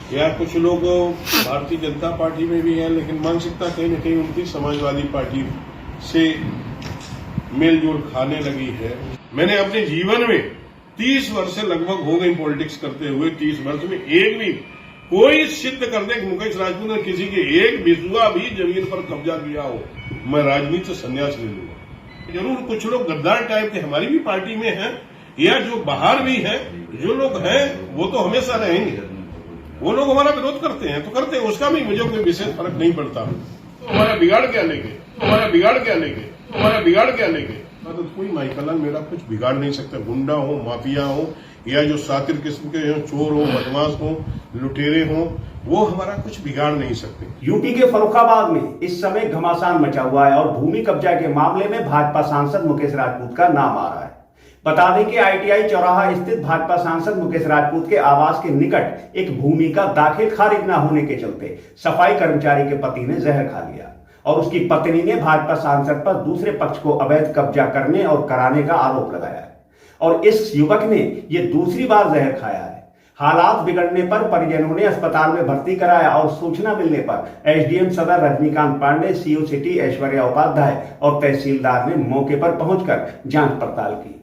या कुछ लोग भारतीय जनता पार्टी में भी हैं, लेकिन मानसिकता कहीं न कहीं उनकी समाजवादी पार्टी से मेलजोल खाने लगी है। मैंने अपने जीवन में 30 वर्ष से लगभग हो गई पॉलिटिक्स करते हुए, 30 वर्ष में एक भी कोई सिद्ध कर दे मुकेश राजपूत ने किसी के एक बिस्वा भी जमीन पर कब्जा किया हो, मैं राजनीति से संन्यास ले लूंगा। जरूर कुछ लोग गद्दार टाइप के हमारी भी पार्टी में हैं, या जो बाहर भी हैं, जो लोग हैं वो तो हमेशा रहेंगे। वो लोग हमारा विरोध करते हैं तो करते हैं, उसका भी मुझे कोई विशेष फर्क नहीं पड़ता। तो हमारा बिगाड़ क्या लेंगे, तो कोई माइकलाल मेरा कुछ बिगाड़ नहीं सकता। गुंडा हो, माफिया हो, या जो सातिर किस्म के हो, चोर हो, बदमाश हो, लुटेरे हो, वो हमारा कुछ बिगाड़ नहीं सकते। यूपी के फर्रुखाबाद में इस समय घमासान मचा हुआ है और भूमि कब्जा के मामले में भाजपा सांसद मुकेश राजपूत का नाम आ रहा है। बता दें कि ITI चौराहा स्थित भाजपा सांसद मुकेश राजपूत के आवास के निकट एक भूमि का दाखिल खारिज न होने के चलते सफाई कर्मचारी के पति ने जहर खा लिया और उसकी पत्नी ने भाजपा सांसद पर दूसरे पक्ष को अवैध कब्जा करने और कराने का आरोप लगाया है और इस युवक ने ये दूसरी बार जहर खाया है। हालात बिगड़ने पर परिजनों ने अस्पताल में भर्ती कराया और सूचना मिलने पर SDM सदर रजनीकांत पांडे, CO सिटी ऐश्वर्या उपाध्याय और तहसीलदार ने मौके पर पहुंचकर जांच पड़ताल की।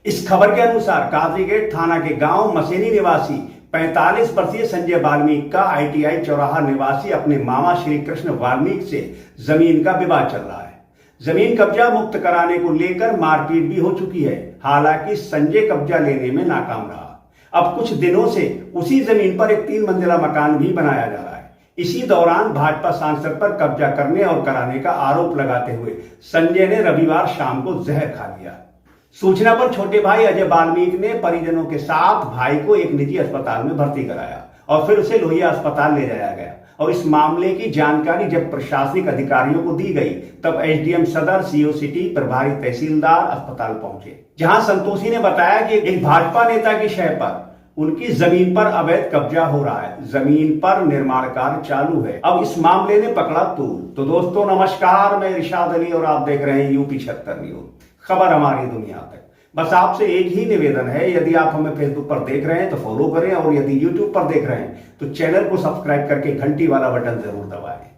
इस खबर के अनुसार कादरीगेट थाना के गांव मसेनी निवासी 45 वर्षीय संजय वाल्मीकि का ITI चौराहा निवासी अपने मामा श्री कृष्ण वाल्मीकि से जमीन का विवाद चल रहा है। जमीन कब्जा मुक्त कराने को लेकर मारपीट भी हो चुकी है। हालांकि संजय कब्जा लेने में नाकाम रहा। अब कुछ दिनों से उसी जमीन पर एक 3 मंजिला मकान भी बनाया जा रहा है। इसी दौरान भाजपा सांसद पर कब्जा करने और कराने का आरोप लगाते हुए संजय ने रविवार शाम को जहर खा लिया। सूचना पर छोटे भाई अजय वाल्मीकि ने परिजनों के साथ भाई को एक निजी अस्पताल में भर्ती कराया और फिर उसे लोहिया अस्पताल ले जाया गया और इस मामले की जानकारी जब प्रशासनिक अधिकारियों को दी गई तब SDM सदर, CO सिटी, प्रभारी तहसीलदार अस्पताल पहुंचे, जहां संतोषी ने बताया कि एक भाजपा नेता की शय पर उनकी जमीन पर अवैध कब्जा हो रहा है, जमीन पर निर्माण कार्य चालू है। अब इस मामले ने पकड़ा तूल। तो दोस्तों नमस्कार, मैं इरशाद अली और आप देख रहे हैं UP 76 न्यूज, खबर हमारी दुनिया तक। बस आपसे एक ही निवेदन है, यदि आप हमें फेसबुक पर देख रहे हैं तो फॉलो करें और यदि यूट्यूब पर देख रहे हैं तो चैनल को सब्सक्राइब करके घंटी वाला बटन जरूर दबाएं।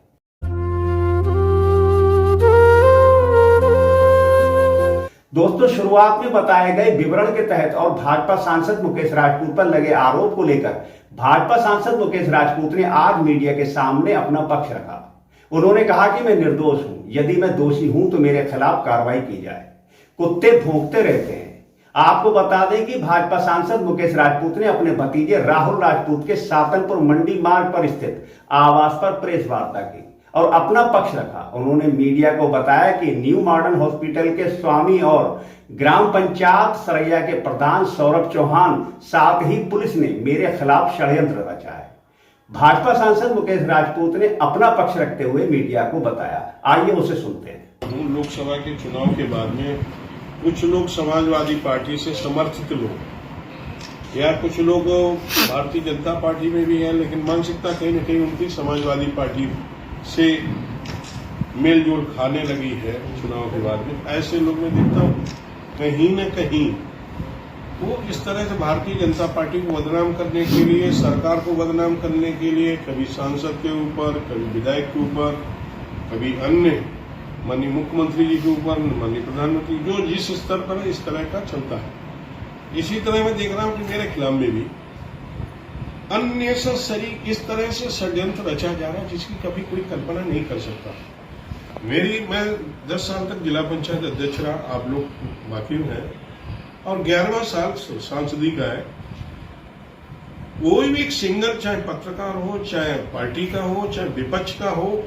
दोस्तों शुरुआत में बताए गए विवरण के तहत और भाजपा सांसद मुकेश राजपूत पर लगे आरोप को लेकर भाजपा सांसद मुकेश राजपूत ने आज मीडिया के सामने अपना पक्ष रखा। उन्होंने कहा कि मैं निर्दोष हूं, यदि मैं दोषी हूं तो मेरे खिलाफ कार्रवाई की जाए। कुत्ते भौंकते रहते हैं। आपको बता दें कि भाजपा सांसद मुकेश राजपूत ने अपने भतीजे राहुल राजपूत के सातनपुर मंडी मार्ग पर स्थित आवास पर प्रेस वार्ता की और अपना पक्ष रखा। उन्होंने मीडिया को बताया कि न्यू मॉडर्न हॉस्पिटल के स्वामी और ग्राम पंचायत सरैया के प्रधान सौरभ चौहान साथ ही पुलिस ने मेरे खिलाफ षड्यंत्र रचा है। भाजपा सांसद मुकेश राजपूत ने अपना पक्ष रखते हुए मीडिया को बताया। आइए उसे सुनते हैं। लोकसभा के चुनाव के बाद में कुछ लोग समाजवादी पार्टी से समर्थित लोग या कुछ लोग भारतीय जनता पार्टी में भी हैं, लेकिन मानसिकता कहीं न कहीं उनकी समाजवादी पार्टी से मेलजोल खाने लगी है चुनाव के बाद में। ऐसे लोग मैं देखता हूँ कहीं न कहीं वो इस तरह से भारतीय जनता पार्टी को बदनाम करने के लिए, सरकार को बदनाम करने के लिए, कभी सांसद के ऊपर, कभी विधायक के ऊपर, कभी अन्य माननीय मुख्यमंत्री जी के ऊपर, माननीय प्रधानमंत्री, जो जिस स्तर पर इस तरह का चलता है। इसी तरह मैं देख रहा हूं कि मेरे खिलाफ में भी अननेसेसरी इस तरह से षड्यंत्र रचा जा रहा है जिसकी कभी कोई कल्पना नहीं कर सकता। मैं 10 साल तक जिला पंचायत अध्यक्ष रहा, आप लोग वाकिफ हैं, और 11वां साल सांसदी का है। कोई भी एक सिंगर, चाहे पत्रकार हो, चाहे पार्टी का हो, चाहे विपक्ष का हो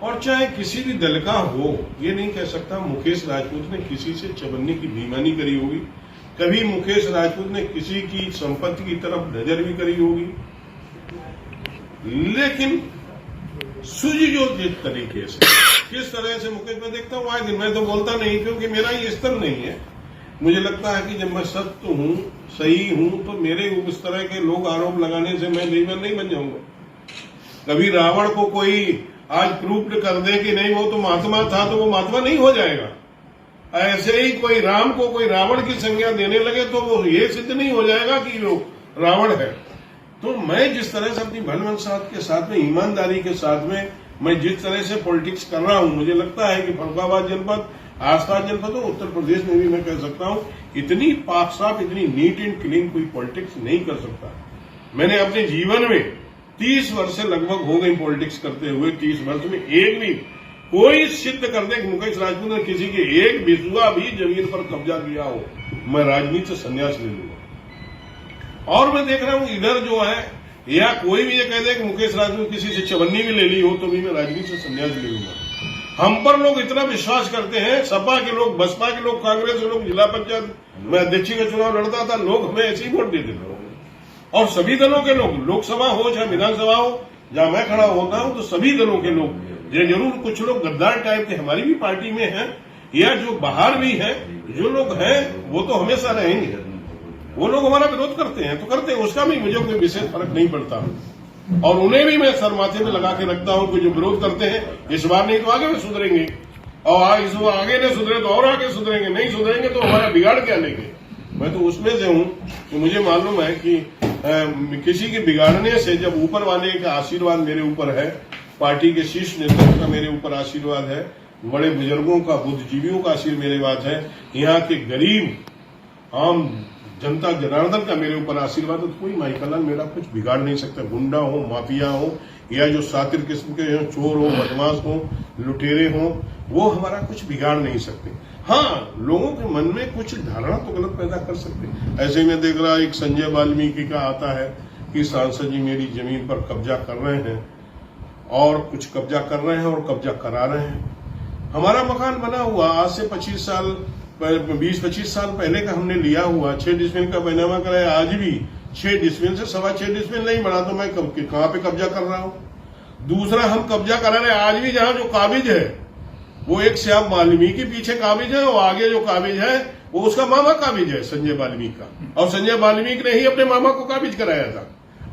और चाहे किसी भी दल का हो, ये नहीं कह सकता मुकेश राजपूत ने किसी से चबन्नी की बेईमानी करी होगी, कभी मुकेश राजपूत ने किसी की संपत्ति की तरफ नजर भी करी होगी। लेकिन सुनियोजित तरीके से किस तरह से मुकेश, मैं देखता हूँ आए दिन, मैं तो बोलता नहीं क्योंकि मेरा ये स्तर नहीं है। मुझे लगता है कि जब मैं सत्य हूं, सही हूं, तो मेरे उस तरह के लोग आरोप लगाने से मैं बेईमान नहीं बन जाऊंगा। कभी रावण को कोई आज प्रूफ कर दे कि नहीं वो तो महात्मा था, तो वो महात्मा नहीं हो जाएगा। ऐसे ही कोई राम को कोई रावण की संज्ञा देने लगे तो वो ये सिद्ध नहीं हो जाएगा कि वो रावण है। तो मैं जिस तरह से अपनी भनवंसाहत के साथ में, ईमानदारी के साथ में मैं जिस तरह से पॉलिटिक्स कर रहा हूं, मुझे लगता है कि फरुखाबाद जनपद, आसपास जनपद, उत्तर प्रदेश में भी मैं कह सकता हूं, इतनी पाक साफ, इतनी नीट एंड क्लीन कोई पॉलिटिक्स नहीं कर सकता। मैंने अपने जीवन में 30 वर्ष से लगभग हो गई पॉलिटिक्स करते हुए, 30 वर्ष में एक भी कोई सिद्ध कर दे कि मुकेश राजपूत ने किसी की एक बिस्वा भी जमीन पर कब्जा किया हो, मैं राजनीति से संन्यास ले लूंगा। और मैं देख रहा हूं इधर जो है, या कोई भी ये कह दे कि मुकेश राजपूत किसी से चवन्नी भी ले ली हो तो भी मैं राजनीति से संन्यास ले लूंगा। हम पर लोग इतना विश्वास करते हैं, सपा के लोग, बसपा के लोग, कांग्रेस के लोग, जिला पंचायत में अध्यक्ष का चुनाव लड़ता था, लोग हमें ऐसे ही वोट देते थे। और सभी दलों के लोग, लोकसभा हो चाहे विधानसभा हो, जहां मैं खड़ा होता हूं, तो सभी दलों के लोग, ये जरूर कुछ लोग गद्दार टाइप के हमारी भी पार्टी में हैं, या जो बाहर भी हैं, जो लोग हैं वो तो हमेशा रहेंगे। वो लोग हमारा विरोध करते हैं तो करते हैं, उसका भी मुझे कोई विशेष फर्क नहीं पड़ता। और उन्हें भी मैं सर माथे में लगा के रखता हूं कि जो विरोध करते हैं, इस बार नहीं तो आगे में सुधरेंगे, और इस बार आगे नहीं सुधरे तो और आगे सुधरेंगे, नहीं सुधरेंगे तो हमारा बिगाड़ क्या लेंगे। मैं तो उसमें से हूं कि मुझे मालूम है कि किसी के बिगाड़ने से, जब ऊपर वाले का आशीर्वाद मेरे ऊपर है, पार्टी के शीर्ष नेताओं का मेरे ऊपर आशीर्वाद है, बड़े बुजुर्गों का, बुद्धिजीवियों का आशीर्वाद है, यहाँ के गरीब आम जनता जनार्दन का मेरे ऊपर आशीर्वाद है, तो कोई माइकलाल मेरा कुछ बिगाड़ नहीं सकता। गुंडा हो, माफिया हो, या जो सातिर किस्म के चोर हो, बदमाश हो, लुटेरे हो, वो हमारा कुछ बिगाड़ नहीं सकते। हाँ, लोगों के मन में कुछ धारणा तो गलत पैदा कर सकते। ऐसे में देख रहा एक संजय वाल्मीकि का आता है कि सांसद जी मेरी जमीन पर कब्जा कर रहे हैं, और कुछ कब्जा कर रहे हैं और कब्जा करा रहे हैं। हमारा मकान बना हुआ आज से 20-25 साल पहले का हमने लिया हुआ, 6 डिसमिल का बैनामा कराया, आज भी 6 डिसमिल से 6.25 डिसमिल नहीं बढ़ा, तो मैं कहां पे कब्जा कर रहा हूं। दूसरा, हम कब्जा करा रहे आज भी, जहां जो काबिज है वो एक श्याम वाल्मीकि पीछे काबिज है, और आगे जो काबिज है वो उसका मामा काबिज है, संजय वाल्मीकि का, और संजय वाल्मीकि ने ही अपने मामा को काबिज कराया था।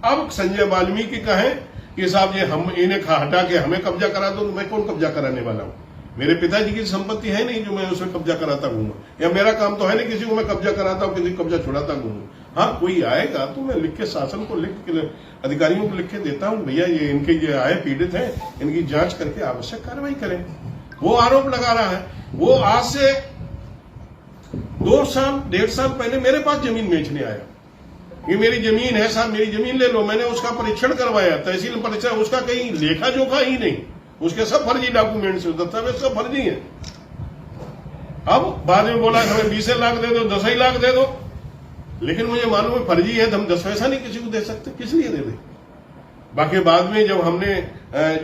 अब संजय वाल्मीकि कहे कि साहब ये हम इन्हें हटा के हमें कब्जा करा दो, तो मैं कौन कब्जा कराने वाला हूं। मेरे पिताजी की संपत्ति है नहीं जो मैं उसमें कब्जा कराता घूमूं, या मेरा काम तो है नहीं किसी को मैं कब्जा कराता हूं, किसी को कब्जा छुड़ाता घूमूं। हाँ, कोई आएगा तो मैं लिख के, शासन को लिख के, अधिकारियों को लिख के देता हूं, भैया ये इनके ये आए पीड़ित हैं, इनकी जांच करके आवश्यक कार्रवाई करें। वो आरोप लगा रहा है, वो आज से 2 साल 1.5 साल पहले मेरे पास जमीन बेचने आया, ये मेरी जमीन है साहब, मेरी जमीन ले लो। मैंने उसका परीक्षण करवाया, तहसील परीक्षण, उसका कहीं लेखा जोखा ही नहीं, उसके सब फर्जी डॉक्यूमेंट्स, दस्तावेज सब फर्जी है। अब बाद में बोला हमें 20 लाख दे दो, 10 लाख दे दो, लेकिन मुझे मालूम है फर्जी है, तो हम 10 पैसा नहीं किसी को दे सकते, किस लिए दे दे। बाकी बाद में जब हमने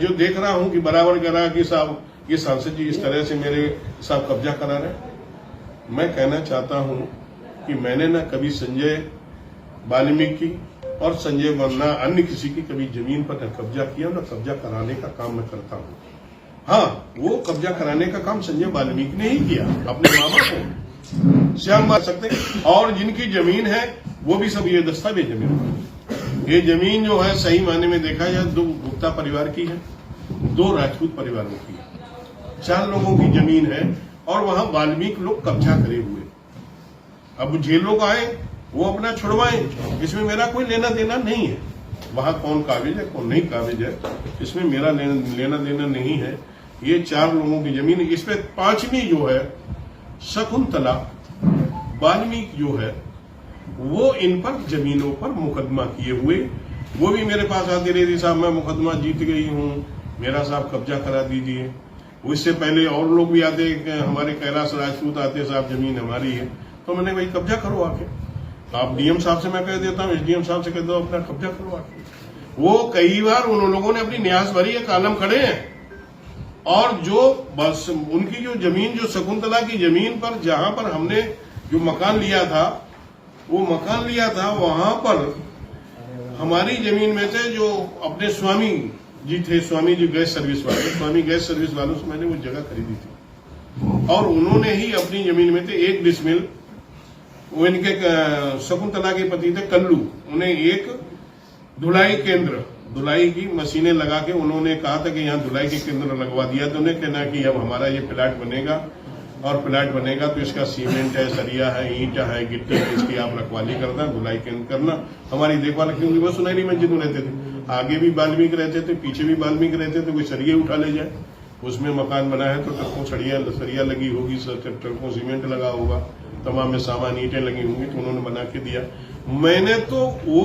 जो देख रहा हूं कि बराबर करा कि साहब ये सांसद जी इस तरह से मेरे साहब कब्जा करा रहे, मैं कहना चाहता हूं कि मैंने न कभी संजय वाल्मीकि और संजय वरना अन्य किसी की कभी जमीन पर न कब्जा किया, न कब्जा कराने का काम मैं करता हूं। हाँ, वो कब्जा कराने का काम संजय वाल्मीकि ने ही किया, अपने मामा को श्याम मार सकते, और जिनकी जमीन है वो भी सब ये दस्तावेज है मेरे। ये जमीन जो है सही मायने में देखा जाए 2 गुप्ता परिवार की है, 2 राजपूत परिवारों की है, 4 लोगों की जमीन है, और वहां वाल्मीकि लोग कब्जा करे हुए। अब जे लोग आए वो अपना छुड़वाएं, इसमें मेरा कोई लेना देना नहीं है। वहां कौन काबिज है कौन नहीं काबिज है, इसमें मेरा लेना देना नहीं है। ये 4 लोगों की जमीन, इसमें 5वीं जो है शकुंतला वाल्मीकि जो है, वो इन पर जमीनों पर मुकदमा किए हुए, वो भी मेरे पास आती रही थी, साहब मैं मुकदमा जीत गई हूं, मेरा साहब कब्जा करा दीजिए। उससे पहले और लोग भी आते, हमारे कैलाश राजपूत आते, साहब जमीन हमारी है, तो मैंने भाई कब्जा करो आके। आप डीएम साहब से मैं कह देता हूं, एसडीएम साहब से कह दो अपना कब्जा करो आके। वो कई बार उन लोगों ने अपनी न्यास भरी है, कालम खड़े हैं, और जो बस उनकी जो जमीन, जो शकुंतला की जमीन पर जहां पर हमने जो मकान लिया था, वो मकान लिया था, वहां पर हमारी जमीन में से जो अपने स्वामी जी थे, स्वामी जी गैस सर्विस वाले, स्वामी गैस सर्विस वालों से मैंने वो जगह खरीदी थी, और उन्होंने ही अपनी जमीन में से 1 डिसमिल, वो इनके शकुंतला के पति थे कल्लू, उन्हें एक धुलाई केंद्र, धुलाई की मशीनें लगा के उन्होंने कहा था कि यहाँ धुलाई के केंद्र लगवा दिया, तो उन्हें कहना कि अब हमारा ये प्लाट बनेगा, और प्लाट बनेगा तो इसका सीमेंट है, सरिया है, ईंट है, गिट्टी है, इसकी आप रखवाली करना, धुलाई करना, हमारी देखभाल, क्योंकि वो सुनहरी मंजिल में रहते थे। आगे भी वाल्मीकि रहते थे, पीछे भी वाल्मीकि रहते थे। कोई सरिये उठा ले जाए, उसमें मकान बना है तो ट्रकों सरिया लगी होगी, ट्रकों सीमेंट लगा होगा, तमाम में सामान ईंटें लगी होंगी, तो उन्होंने बना के दिया। मैंने तो वो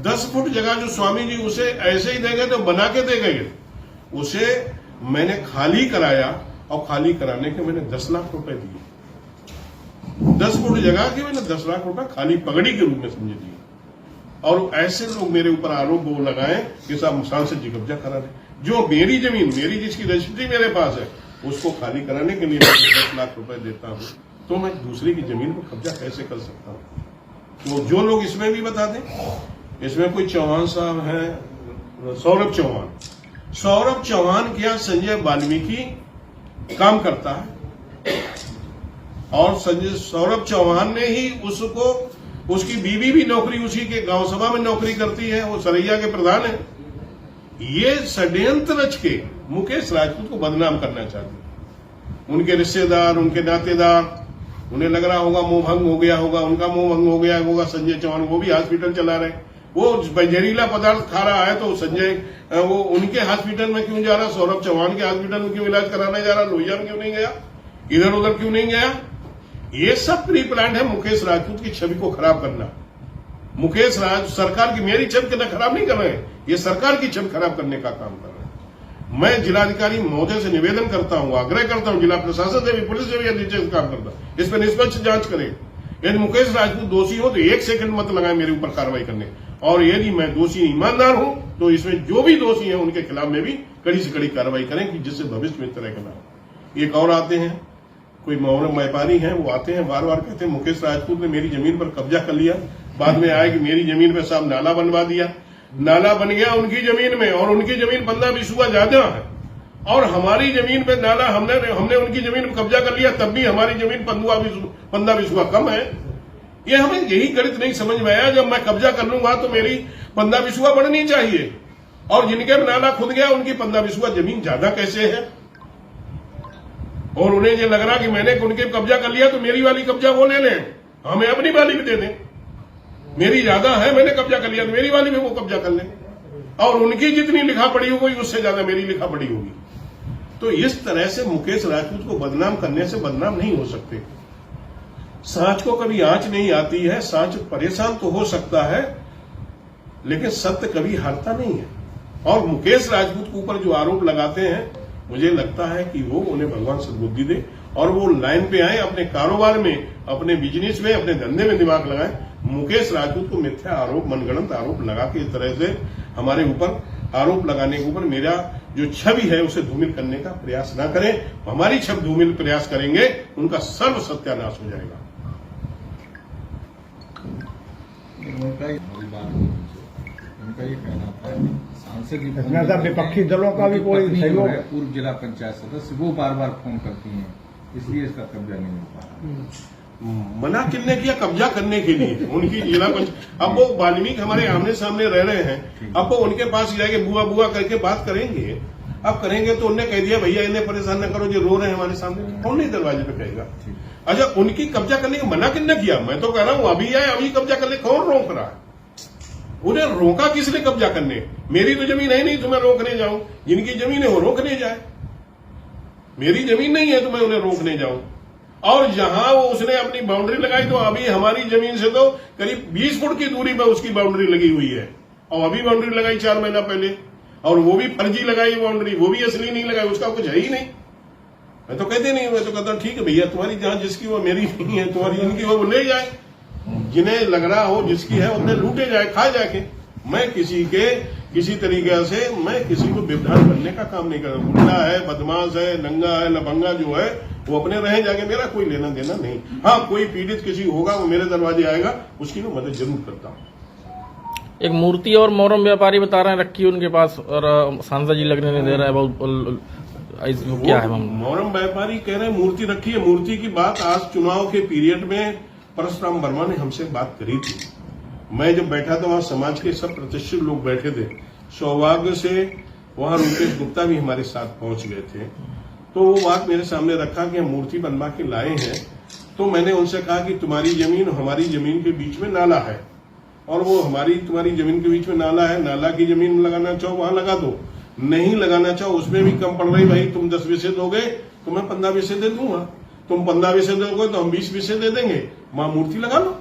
10 फुट जगह जो स्वामी जी उसे ऐसे ही दे गए, तो बना के दे गए, उसे मैंने खाली कराया, और खाली कराने के मैंने 10 लाख रुपए दिए। 10 फुट जगह की मैंने 10 लाख रुपए खाली पगड़ी के रूप में समझे दिए। और ऐसे लोग मेरे ऊपर आरोप वो लगाए कि साहब सांसद जी कब्जा करा रहे। जो मेरी जमीन, मेरी जिसकी रजिस्ट्री मेरे पास है, उसको खाली कराने के लिए मैं 10 लाख रुपए देता हूं, तो मैं दूसरे की जमीन को कब्जा कैसे कर सकता हूं? तो जो लोग इसमें भी बता दें, इसमें कोई चौहान साहब है, सौरभ चौहान क्या संजय वाल्मीकि काम करता है, और सौरभ चौहान ने ही उसको, उसकी बीवी भी नौकरी उसी के गांव सभा में नौकरी करती है, वो सरैया के प्रधान है। ये षड्यंत्र रच के मुकेश राजपूत को बदनाम करना चाहते हैं। उनके रिश्तेदार, उनके नातेदार, उन्हें लग रहा होगा मोह भंग हो गया होगा, उनका मोह भंग हो गया होगा। संजय चौहान वो भी हॉस्पिटल चला रहे, वो जहरीला पदार्थ खा रहा है, तो संजय वो उनके हॉस्पिटल में क्यों जा रहा, सौरभ चौहान के हॉस्पिटल में क्यों इलाज कराने जा रहा, लोहिया में क्यों नहीं गया, इधर उधर क्यों नहीं गया? ये सब प्री प्लान है मुकेश राजपूत की छवि को खराब करना। मुकेश सरकार की, मेरी छवि खराब नहीं कर रहे हैं, ये सरकार की छवि खराब करने का काम कर रहे हैं। मैं जिलाधिकारी महोदय से निवेदन करता हूं, आग्रह करता हूं, जिला प्रशासन से भी, पुलिस से भी नीचे काम करता हूं, इस पर निष्पक्ष जांच करें। यदि मुकेश राजपूत दोषी हो तो 1 सेकंड मत लगाए मेरे ऊपर कार्रवाई करने, और यदि मैं दोषी ईमानदार हूं तो इसमें जो भी दोषी है उनके खिलाफ में भी कड़ी से कड़ी कार्रवाई करें, कि जिससे भविष्य में तरह का ना हो। एक और आते हैं, कोई मोहरम व्यापारी हैं, वो आते हैं बार बार कहते हैं मुकेश राजपूत ने मेरी जमीन पर कब्जा कर लिया। बाद में आए कि मेरी जमीन पर साहब नाला बनवा दिया, नाला बन गया उनकी जमीन में, और उनकी जमीन 15-20 हुआ ज्यादा है, और हमारी जमीन पे नाला हमने उनकी जमीन पर कब्जा कर लिया, तब भी हमारी जमीन 15-20 हुआ कम है। ये हमें यही गणित नहीं समझ में आया। जब मैं कब्जा कर लूंगा तो मेरी 15-20 हुआ बढ़नी चाहिए, और जिनके नाला खुद गया उनकी 15-20 हुआ जमीन ज्यादा कैसे है? और उन्हें ये लग रहा कि मैंने उनके कब्जा कर लिया तो मेरी वाली कब्जा वो ले लें, हमें अपनी वाली भी दे दें। मेरी ज्यादा है, मैंने कब्जा कर लिया तो मेरी वाली भी वो कब्जा कर लें, और उनकी जितनी लिखा पड़ी होगी उससे ज्यादा मेरी लिखा पड़ी होगी। तो इस तरह से मुकेश राजपूत को बदनाम करने से बदनाम नहीं हो सकते। सांच को कभी आंच नहीं आती है, सांच परेशान तो हो सकता है, लेकिन सत्य कभी हारता नहीं है। और मुकेश राजपूत के ऊपर जो आरोप लगाते हैं, मुझे लगता है कि वो उन्हें भगवान सद्बुद्धि दे, और वो लाइन पे आए, अपने कारोबार में, अपने बिजनेस में, अपने धंधे में दिमाग लगाए। मुकेश राजपूत को मिथ्या आरोप, मनगढ़ंत आरोप लगा के इस तरह से हमारे ऊपर आरोप लगाने के ऊपर मेरा जो छवि है उसे धूमिल करने का प्रयास ना करें। हमारी छवि धूमिल प्रयास करेंगे, उनका सर्व सत्यानाश हो जाएगा। उनका ये कहना था सांसद जी विपक्षी दलों का भी कोई सहयोग है। पूर्व जिला पंचायत सदस्य वो बार बार फोन करती हैं, इसलिए इसका कब्जा नहीं हो पा रहा। मना किसने किया कब्जा करने के लिए? उनकी जिला पंचायत, अब वो वाल्मीकि हमारे आमने सामने रह रहे हैं, अब वो उनके पास जाके बुआ बुआ करके बात करेंगे। अब करेंगे तो उन्हें कह दिया भैया इन्हें परेशान न करो, जो रो रहे हैं हमारे सामने, कौन नहीं दरवाजे पे कहेगा? अच्छा, उनकी कब्जा करने का मना किसने किया? मैं तो कह रहा हूं अभी आए, अभी कब्जा करने कौन रोक रहा है? उन्हें रोका किसने कब्जा करने? मेरी तो जमीन है नहीं तो मैं रोकने जाऊं, जिनकी जमीन है वो रोकने जाए। मेरी जमीन नहीं है तो मैं उन्हें रोकने जाऊं। और जहां वो उसने अपनी बाउंड्री लगाई, तो अभी हमारी जमीन से तो करीब 20 फुट की दूरी पर उसकी बाउंड्री लगी हुई है, और अभी बाउंड्री लगाई 4 महीना पहले, और वो भी फर्जी लगाई बाउंड्री, वो भी असली नहीं लगाई, उसका कुछ है ही नहीं। मैं तो कहते नहीं, मैं तो कहता ठीक है भैया, तुम्हारी जहां जिसकी वो मेरी नहीं है, तुम्हारी जिनकी वो ले जाए, जिन्हें लग रहा हो जिसकी है उन्हें लूटे जाए, खाए जाके। मैं किसी तरीके से मैं किसी को विभ्रांत बनने का काम नहीं कर रहा। गुंडा है, बदमाश है, नंगा है, लफंगा जो है वो अपने रहे जाके, मेरा कोई लेना देना नहीं। हाँ, कोई पीड़ित किसी होगा वो मेरे दरवाजे आएगा, उसकी मैं मदद जरूर करता हूँ। एक मूर्ति और मोहरम व्यापारी बता रहे हैं रखी उनके पास, और सांसद जी लगने नहीं दे रहा है, बहुत क्या है? मोहरम व्यापारी कह रहे हैं मूर्ति रखी है। मूर्ति की बात आज चुनाव के पीरियड में परशुराम वर्मा ने हमसे बात करी थी। मैं जब बैठा था वहां समाज के सब प्रतिष्ठित लोग बैठे थे। सौभाग्य से वहां रुपेश गुप्ता भी हमारे साथ पहुंच गए थे। तो वो बात मेरे सामने रखा कि हम मूर्ति बनवा के लाए हैं। तो मैंने उनसे कहा कि तुम्हारी जमीन और हमारी जमीन के बीच में नाला है, और वो तुम्हारी जमीन के बीच में नाला है, नाला की जमीन लगाना चाहो वहां लगा दो, नहीं लगाना चाहो उसमें भी कम पड़ रही भाई, तुम 10 विषय दोगे तो मैं 15 विषय दे दूंगा, तुम 15 विषय दोगे तो हम 20 विषय दे देंगे, वहां मूर्ति लगा लो।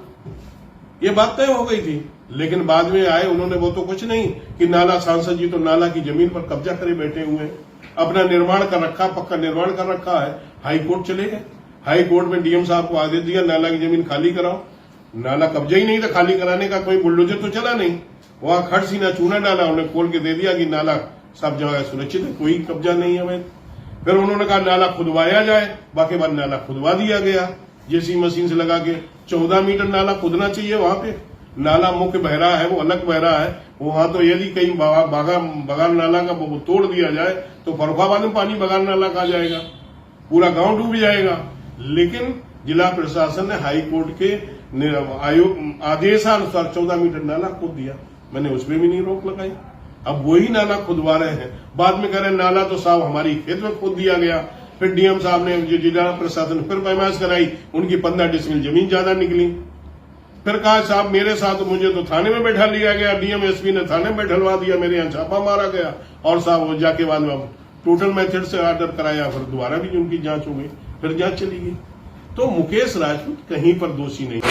ये बात तय हो गई थी। लेकिन बाद में आए उन्होंने, वो तो कुछ नहीं कि नाला, सांसद जी तो नाला की जमीन पर कब्जा करे बैठे हुए हैं, अपना निर्माण कर रखा, पक्का निर्माण कर रखा है। हाई कोर्ट चले गए, हाई कोर्ट में डीएम साहब को आदेश दिया नाला की जमीन खाली कराओ। नाला कब्जा ही नहीं था, खाली कराने का कोई बुलडोजर तो चला नहीं, वहां खड़ सीना चूना डाला, उन्हें खोल के दे दिया कि नाला सब जगह सुरक्षित है, कोई कब्जा नहीं है। हमें फिर उन्होंने कहा नाला खुदवाया जाए, बाकी बार नाला खुदवा दिया गया जेसी मशीन से लगा के। 14 मीटर नाला खुदना चाहिए वहां पे, नाला मुख्य बह रहा है, वो अलग बह रहा है वहां। तो यदि कहीं बगान नाला का वो तोड़ दिया जाए तो फरुखाबाद में पानी बगान नाला का जाएगा, पूरा गांव डूब जाएगा। लेकिन जिला प्रशासन ने हाई कोर्ट के आदेशानुसार 14 मीटर नाला खोद दिया, मैंने उसमें भी नहीं रोक लगाई। अब वही नाला खुदवा रहे हैं, बाद में कह रहे नाला तो साहब हमारी खेत में खोद दिया गया। फिर डीएम साहब ने, जिला प्रशासन फिर पैमाइश कराई, उनकी 15 डिसमिल जमीन ज्यादा निकली। फिर कहा साहब मेरे साथ, मुझे तो थाने में बैठा लिया गया, डीएम एसपी ने थाने में बैठलवा दिया, मेरे यहाँ छापा मारा गया, और साहब वो जाके बाद में टोटल मेथड से ऑर्डर कराया, फिर दोबारा भी उनकी जांच हो गई, फिर जांच चली गई। तो मुकेश राजपूत कहीं पर दोषी नहीं।